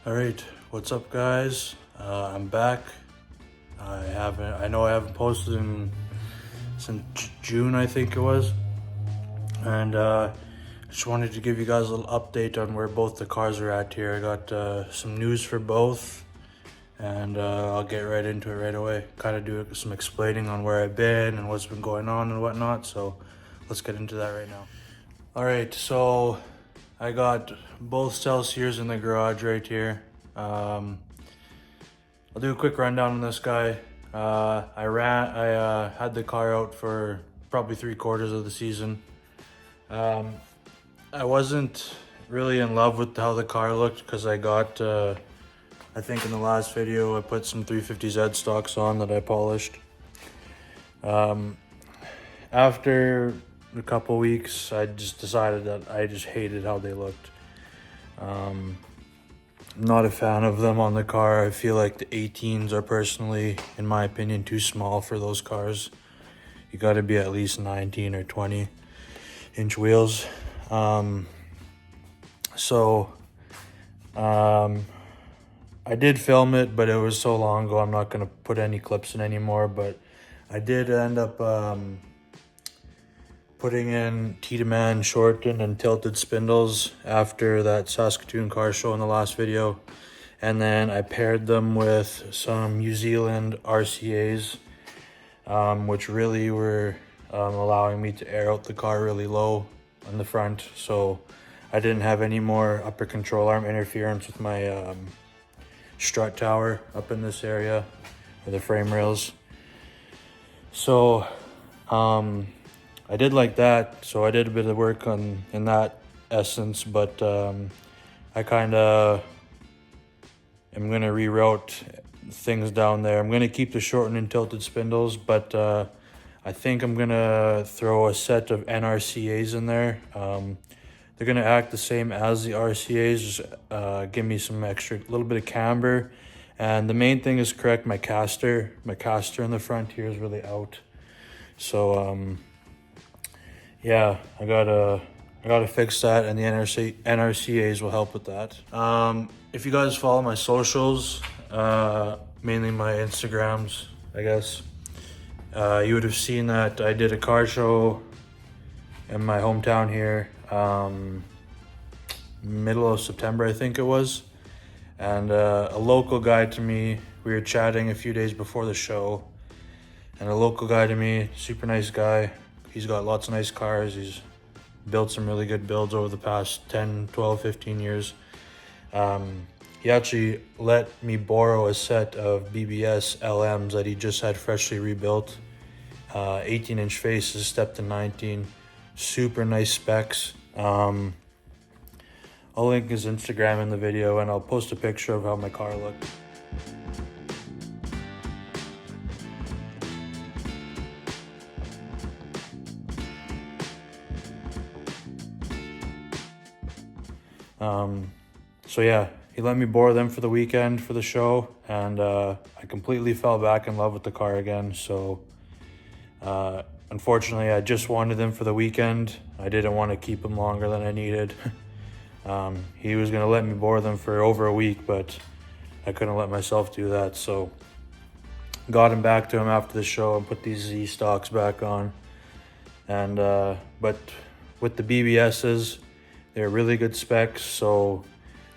All right, what's up, guys? I'm back. I know I haven't posted since June, I think it was, and just wanted to give you guys a little update on where both the cars are at here. I got some news for both, and I'll get right into it right away. Kind of do some explaining on where I've been and what's been going on and whatnot. So let's get into that right now. All right, so I got both Celsiors in the garage right here. I'll do a quick rundown on this guy. I had the car out for probably 3/4 of the season. I wasn't really in love with how the car looked because I got, I think in the last video, I put some 350Z stocks on that I polished. After a couple weeks, I just decided that I just hated how they looked. I'm not a fan of them on the car. I feel like the 18s are personally, in my opinion, too small for those cars. You got to be at least 19 or 20-inch wheels. I did film it, but it was so long ago, I'm not going to put any clips in anymore. But I did end up putting in Tiedemann shortened and tilted spindles after that Saskatoon car show in the last video. And then I paired them with some New Zealand RCAs, which really were allowing me to air out the car really low on the front. So I didn't have any more upper control arm interference with my strut tower up in this area, or the frame rails. So I did like that, so I did a bit of work in that essence, but I kind of am going to reroute things down there. I'm going to keep the shortened and tilted spindles, but I think I'm going to throw a set of NRCAs in there. They're going to act the same as the RCAs, just give me some extra, little bit of camber. And the main thing is correct my caster. My caster in the front here is really out. So yeah, I gotta fix that, and the NRCAs will help with that. If you guys follow my socials, mainly my Instagrams, I guess, you would have seen that I did a car show in my hometown here, middle of September, I think it was. And a local guy to me, we were chatting a few days before the show, and a local guy to me, super nice guy. He's got lots of nice cars. He's built some really good builds over the past 10, 12, 15 years. He actually let me borrow a set of BBS LMs that he just had freshly rebuilt. 18-inch faces, step to 19. Super nice specs. I'll link his Instagram in the video, and I'll post a picture of how my car looked. So yeah, he let me borrow them for the weekend for the show, and I completely fell back in love with the car again. So unfortunately, I just wanted them for the weekend. I didn't want to keep them longer than I needed. He was going to let me borrow them for over a week, but I couldn't let myself do that. So got him back to him after the show and put these Z stocks back on. And but with the BBSs, they're really good specs. So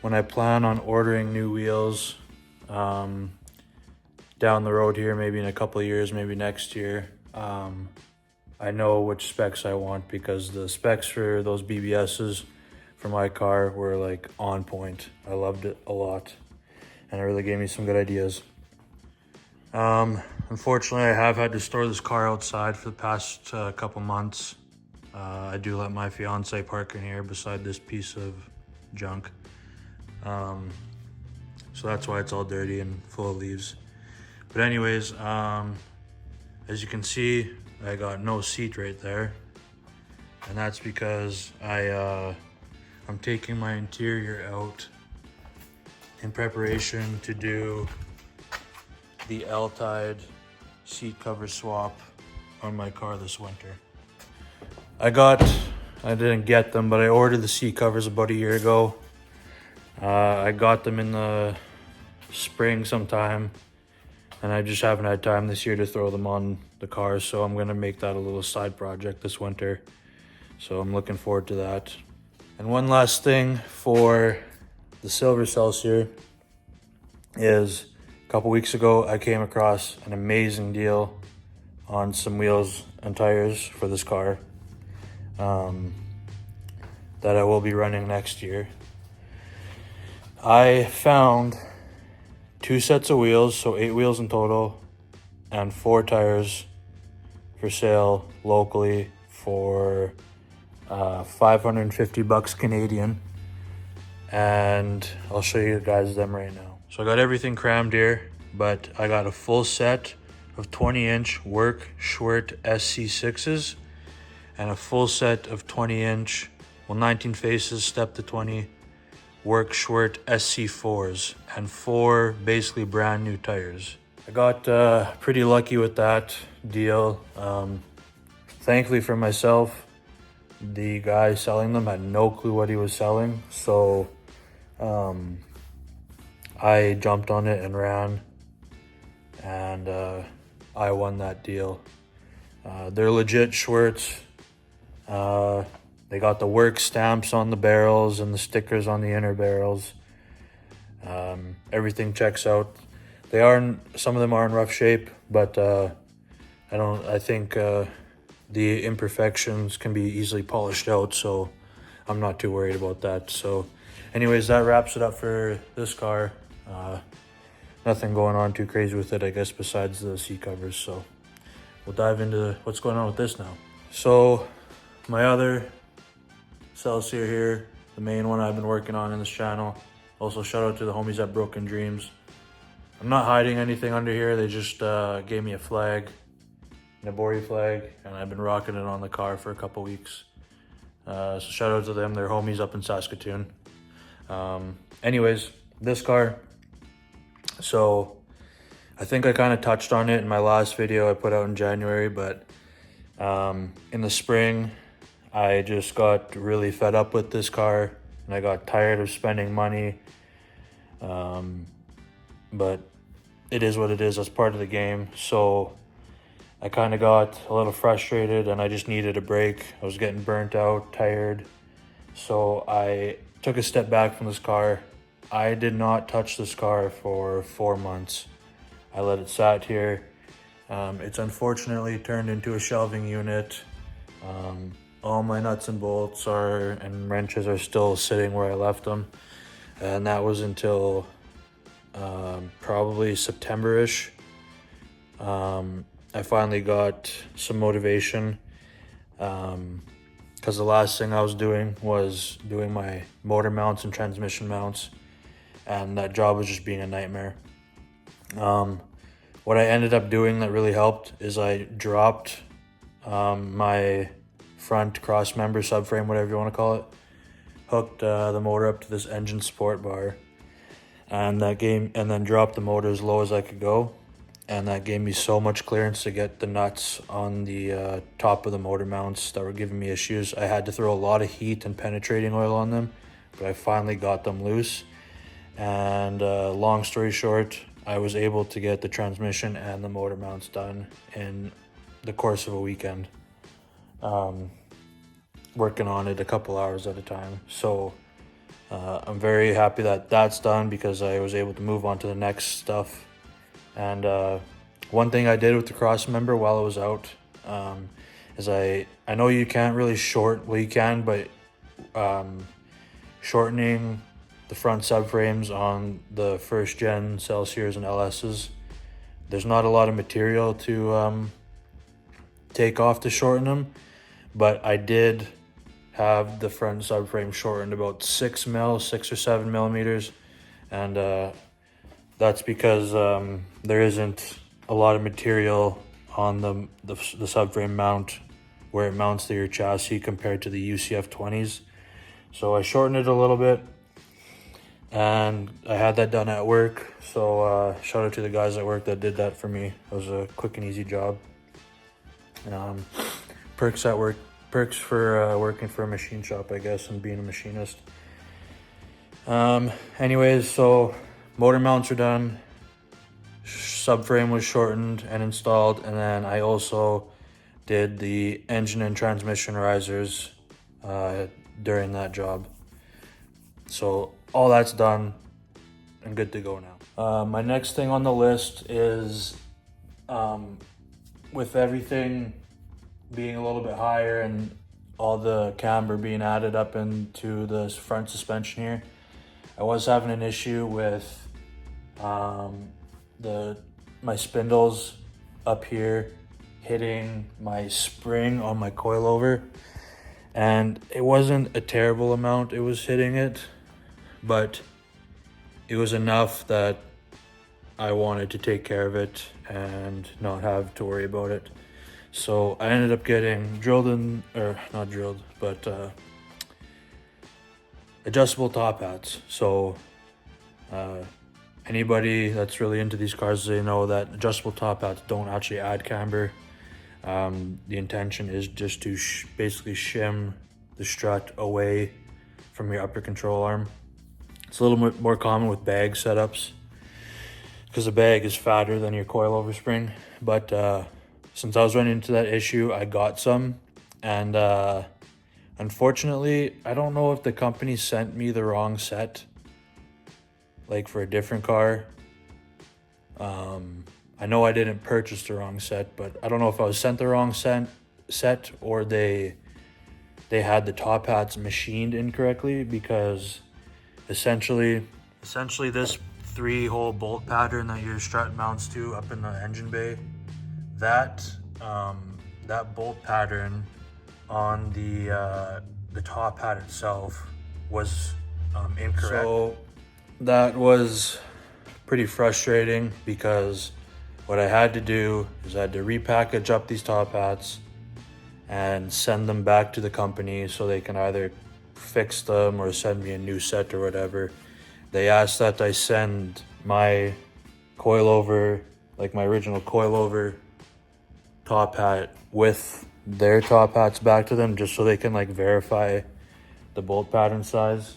when I plan on ordering new wheels down the road here, maybe in a couple of years, maybe next year, I know which specs I want, because the specs for those BBSs for my car were like on point. I loved it a lot, and it really gave me some good ideas. Unfortunately, I have had to store this car outside for the past couple months. I do let my fiance park in here beside this piece of junk. So that's why it's all dirty and full of leaves. But anyways, as you can see, I got no seat right there. And that's because I'm taking my interior out in preparation to do the L-Tide seat cover swap on my car this winter. I didn't get them, but I ordered the seat covers about a year ago. I got them in the spring sometime, and I just haven't had time this year to throw them on the car, so I'm gonna make that a little side project this winter. So I'm looking forward to that. And one last thing for the silver Celsior is a couple weeks ago I came across an amazing deal on some wheels and tires for this car that I will be running next year. I found 2 sets of wheels, so 8 wheels in total, and 4 tires for sale locally for $550 Canadian. And I'll show you guys them right now. So I got everything crammed here, but I got a full set of 20-inch work Schwert SC6s and a full set of 20-inch, 19 faces, step to 20, work Schwert SC4s, and 4 basically brand new tires. I got pretty lucky with that deal. Thankfully for myself, the guy selling them had no clue what he was selling, so I jumped on it and ran, and I won that deal. They're legit Schwerts. They got the work stamps on the barrels and the stickers on the inner barrels. Everything checks out. Some of them are in rough shape, but I think the imperfections can be easily polished out, so I'm not too worried about that. So anyways, that wraps it up for this car. Nothing going on too crazy with it, I guess, besides the seat covers. So we'll dive into what's going on with this now. So my other Celsior here, the main one I've been working on in this channel. Also shout out to the homies at Broken Dreams. I'm not hiding anything under here. They just gave me a flag, an Abori flag, and I've been rocking it on the car for a couple weeks. So shout out to them. They're homies up in Saskatoon. Anyways, this car. So I think I kind of touched on it in my last video I put out in January, but in the spring, I just got really fed up with this car and I got tired of spending money. But it is what it is. That's part of the game. So I kind of got a little frustrated and I just needed a break. I was getting burnt out, tired. So I took a step back from this car. I did not touch this car for 4 months. I let it sat here. It's unfortunately turned into a shelving unit. All my nuts and bolts and wrenches are still sitting where I left them. And that was until probably September-ish. I finally got some motivation because the last thing I was doing was doing my motor mounts and transmission mounts, and that job was just being a nightmare. What I ended up doing that really helped is I dropped my front cross member, subframe, whatever you want to call it, hooked the motor up to this engine support bar, and then dropped the motor as low as I could go, and that gave me so much clearance to get the nuts on the top of the motor mounts that were giving me issues. I had to throw a lot of heat and penetrating oil on them, but I finally got them loose. And long story short, I was able to get the transmission and the motor mounts done in the course of a weekend, working on it a couple hours at a time. So I'm very happy that that's done because I was able to move on to the next stuff. And one thing I did with the cross member while I was out is I know you can't really you can, but shortening the front subframes on the first gen Celsiors and LSs, there's not a lot of material to take off to shorten them, but I did have the front subframe shortened about 6 or 7 millimeters, and that's because there isn't a lot of material on the subframe mount where it mounts to your chassis compared to the UCF 20s. So I shortened it a little bit, and I had that done at work. So shout out to the guys at work that did that for me. It was a quick and easy job. Perks for working for a machine shop, I guess, and being a machinist. Anyways, so motor mounts are done. Subframe was shortened and installed, and then I also did the engine and transmission risers during that job. So all that's done and good to go now. My next thing on the list is with everything being a little bit higher and all the camber being added up into the front suspension here, I was having an issue with my spindles up here hitting my spring on my coilover, and it wasn't a terrible amount it was hitting it, but it was enough that I wanted to take care of it and not have to worry about it. So I ended up getting adjustable top hats. So anybody that's really into these cars, they know that adjustable top hats don't actually add camber. The intention is just to basically shim the strut away from your upper control arm. It's a little bit more common with bag setups because the bag is fatter than your coilover spring. But since I was running into that issue, I got some, and unfortunately, I don't know if the company sent me the wrong set, like for a different car. I know I didn't purchase the wrong set, but I don't know if I was sent the wrong set or they had the top hats machined incorrectly, because essentially this 3-hole bolt pattern that your strut mounts to up in the engine bay, that bolt pattern on the top hat itself was incorrect. So that was pretty frustrating, because what I had to do is I had to repackage up these top hats and send them back to the company so they can either fix them or send me a new set or whatever. They asked that I send my coilover, like my original coilover top hat, with their top hats back to them, just so they can like verify the bolt pattern size.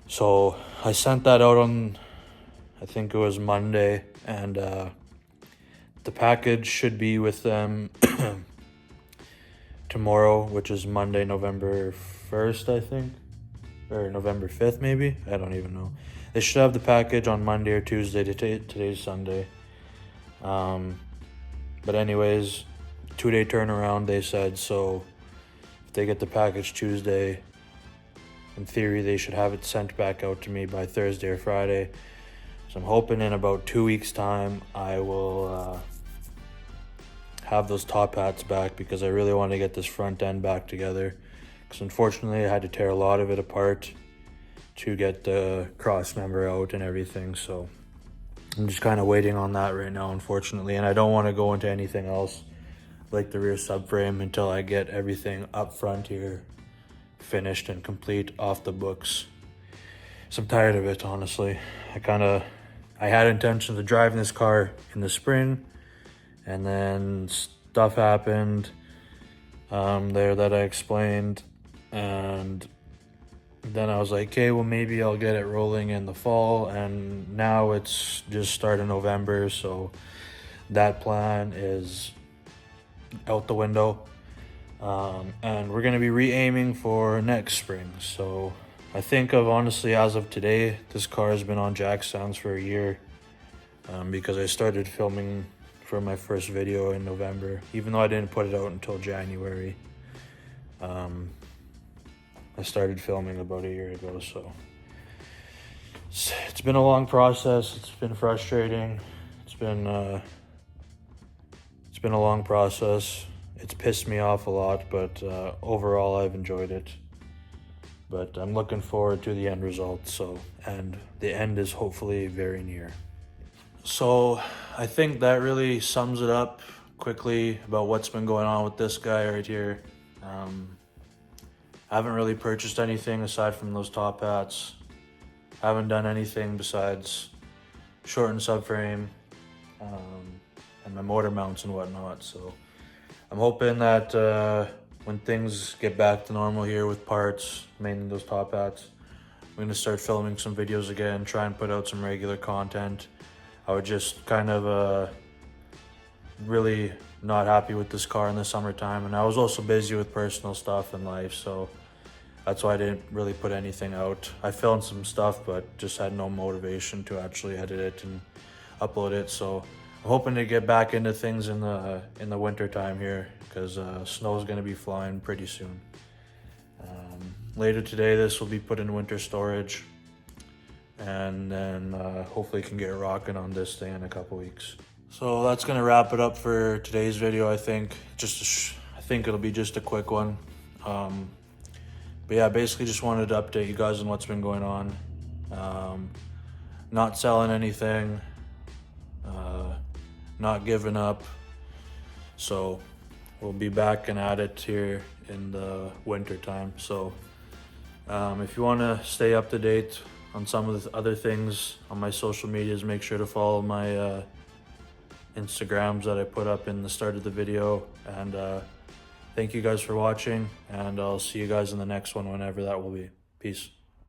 So I sent that out on, I think it was Monday, and the package should be with them tomorrow, which is Monday, November 1st, I think, or November 5th maybe, I don't even know. They should have the package on Monday or Tuesday. Today's Sunday. But anyways, 2-day turnaround, they said. So if they get the package Tuesday, in theory they should have it sent back out to me by Thursday or Friday. So I'm hoping in about 2 weeks time I will have those top hats back, because I really want to get this front end back together, because unfortunately I had to tear a lot of it apart to get the cross member out and everything. So I'm just kind of waiting on that right now, unfortunately, and I don't want to go into anything else like the rear subframe until I get everything up front here finished and complete off the books. So I'm tired of it, honestly. I had intentions of driving this car in the spring, and then stuff happened there that I explained, and then I was like, okay, well maybe I'll get it rolling in the fall, and now it's just start of November, so that plan is out the window. And we're going to be re-aiming for next spring. So I think honestly, as of today, this car has been on jack stands for a year, because I started filming for my first video in November, even though I didn't put it out until January. I started filming about a year ago, so it's been a long process. It's been frustrating. It's been a long process. It's pissed me off a lot, but overall I've enjoyed it. But I'm looking forward to the end result, and the end is hopefully very near. So I think that really sums it up quickly about what's been going on with this guy right here. I haven't really purchased anything aside from those top hats. I haven't done anything besides shorten subframe and my motor mounts and whatnot. So I'm hoping that when things get back to normal here with parts, mainly those top hats, I'm gonna start filming some videos again, try and put out some regular content. I was just kind of really not happy with this car in the summertime, and I was also busy with personal stuff in life, so that's why I didn't really put anything out. I filmed some stuff, but just had no motivation to actually edit it and upload it. So I'm hoping to get back into things in the winter time here, because snow is going to be flying pretty soon. Later today, this will be put in winter storage, and then hopefully can get rocking on this thing in a couple weeks. So that's going to wrap it up for today's video. I think I think it'll be just a quick one. But yeah, basically just wanted to update you guys on what's been going on. Not selling anything, not giving up. So we'll be back and at it here in the winter time. So if you want to stay up to date on some of the other things on my social medias, make sure to follow my Instagrams that I put up in the start of the video. And thank you guys for watching, and I'll see you guys in the next one, whenever that will be. Peace.